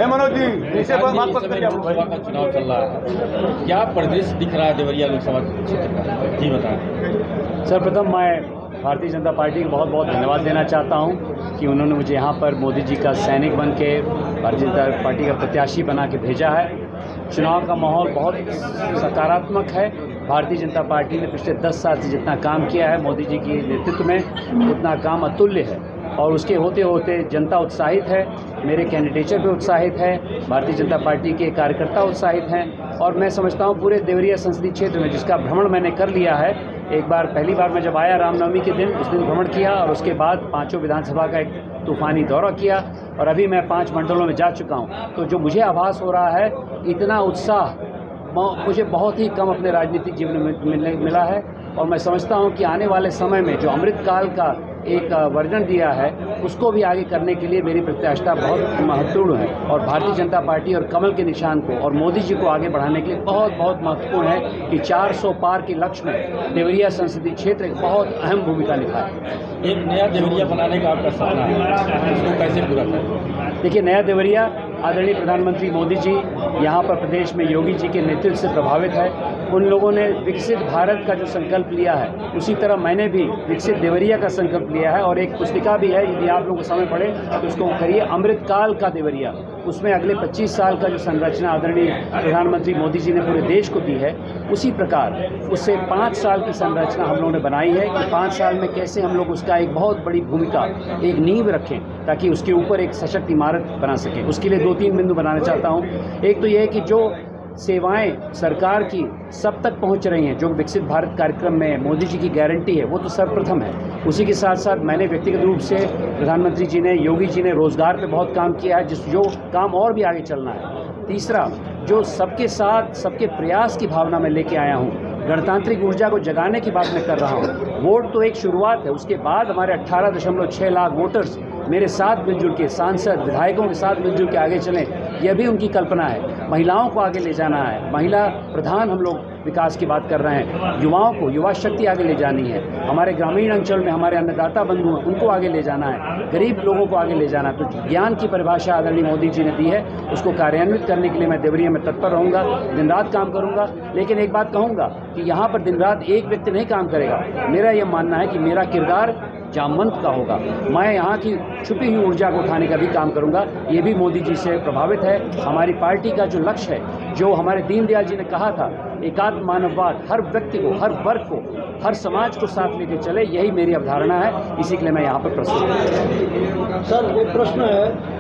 मनोज जी नीचे लोकसभा का चुनाव चल रहा है, क्या परिदृश्य दिख रहा है देवरिया लोकसभा क्षेत्र का, जी बताएं। सर्वप्रथम मैं भारतीय जनता पार्टी को बहुत बहुत धन्यवाद देना चाहता हूं कि उन्होंने मुझे यहां पर मोदी जी का सैनिक बन के भारतीय जनता पार्टी का प्रत्याशी बना के भेजा है। चुनाव का माहौल बहुत सकारात्मक है। भारतीय जनता पार्टी ने पिछले 10 साल से जितना काम किया है मोदी जी के नेतृत्व में, उतना काम अतुल्य है और उसके होते होते जनता उत्साहित है, मेरे कैंडिडेचर पे उत्साहित है, भारतीय जनता पार्टी के कार्यकर्ता उत्साहित हैं और मैं समझता हूँ पूरे देवरिया संसदीय क्षेत्र में जिसका भ्रमण मैंने कर लिया है। एक बार पहली बार मैं जब आया रामनवमी के दिन, उस दिन भ्रमण किया और उसके बाद 5 विधानसभा का एक तूफानी दौरा किया और अभी मैं 5 मंडलों में जा चुका हूँ। तो जो मुझे आभास हो रहा है, इतना उत्साह मुझे बहुत ही कम अपने राजनीतिक जीवन में मिला है और मैं समझता हूं कि आने वाले समय में जो अमृतकाल का एक वर्जन दिया है उसको भी आगे करने के लिए मेरी प्रत्याशिता बहुत महत्वपूर्ण है और भारतीय जनता पार्टी और कमल के निशान को और मोदी जी को आगे बढ़ाने के लिए बहुत बहुत महत्वपूर्ण है कि 400 पार के लक्ष्य में देवरिया संसदीय क्षेत्र एक बहुत अहम भूमिका निभाए। एक नया देवरिया बनाने का आपका सपना है, उसको कैसे पूरा करें? देखिए, नया देवरिया आदरणीय प्रधानमंत्री मोदी जी यहाँ पर प्रदेश में योगी जी के नेतृत्व से प्रभावित है। उन लोगों ने विकसित भारत का जो संकल्प लिया है उसी तरह मैंने भी विकसित देवरिया का संकल्प लिया है और एक पुस्तिका भी है, यदि आप लोगों को समय पड़े तो उसको करिए अमृतकाल का देवरिया। उसमें अगले 25 साल का जो संरचना आदरणीय प्रधानमंत्री मोदी जी ने पूरे देश को दी है, उसी प्रकार उससे 5 साल की संरचना हम लोगों ने बनाई है कि 5 साल में कैसे हम लोग उसका एक बहुत बड़ी भूमिका, एक नींव रखें ताकि उसके ऊपर एक सशक्त इमारत बना सकें। उसके लिए 2-3 बिंदु बनाना चाहता हूँ। एक तो ये है कि जो सेवाएं सरकार की सब तक पहुंच रही हैं, जो विकसित भारत कार्यक्रम में मोदी जी की गारंटी है, वो तो सर्वप्रथम है। उसी के साथ साथ मैंने व्यक्तिगत रूप से प्रधानमंत्री जी ने, योगी जी ने रोजगार पे बहुत काम किया है, जो काम और भी आगे चलना है। तीसरा, जो सबके साथ सबके प्रयास की भावना में लेके आया हूँ, गणतांत्रिक ऊर्जा को जगाने की बात मैं कर रहा हूँ। वोट तो एक शुरुआत है, उसके बाद हमारे 18.6 लाख वोटर्स मेरे साथ मिलजुल के, सांसद विधायकों के साथ मिलजुल के आगे चलें, यह भी उनकी कल्पना है। महिलाओं को आगे ले जाना है, महिला प्रधान हम लोग विकास की बात कर रहे हैं। युवाओं को युवा शक्ति आगे ले जानी है। हमारे ग्रामीण अंचल में हमारे अन्नदाता बंधु हैं, उनको आगे ले जाना है। गरीब लोगों को आगे ले जाना है। तो ज्ञान की परिभाषा आदरणीय मोदी जी ने दी है, उसको कार्यान्वित करने के लिए मैं देवरिया में तत्पर रहूँगा, दिन रात काम करूँगा। लेकिन एक बात कहूँगा कि यहाँ पर दिन रात एक व्यक्ति नहीं काम करेगा। मेरा यह मानना है कि मेरा किरदार जामवंत का होगा। मैं यहाँ की छुपी हुई ऊर्जा को उठाने का भी काम करूँगा। ये भी मोदी जी से प्रभावित है। हमारी पार्टी का जो लक्ष्य है, जो हमारे दीनदयाल जी ने कहा था, एकात्म मानववाद, हर व्यक्ति को, हर वर्ग को, हर समाज को साथ लेकर चले, यही मेरी अवधारणा है। इसी के लिए मैं यहाँ पर प्रस्तुत हूँ। सर, एक प्रश्न है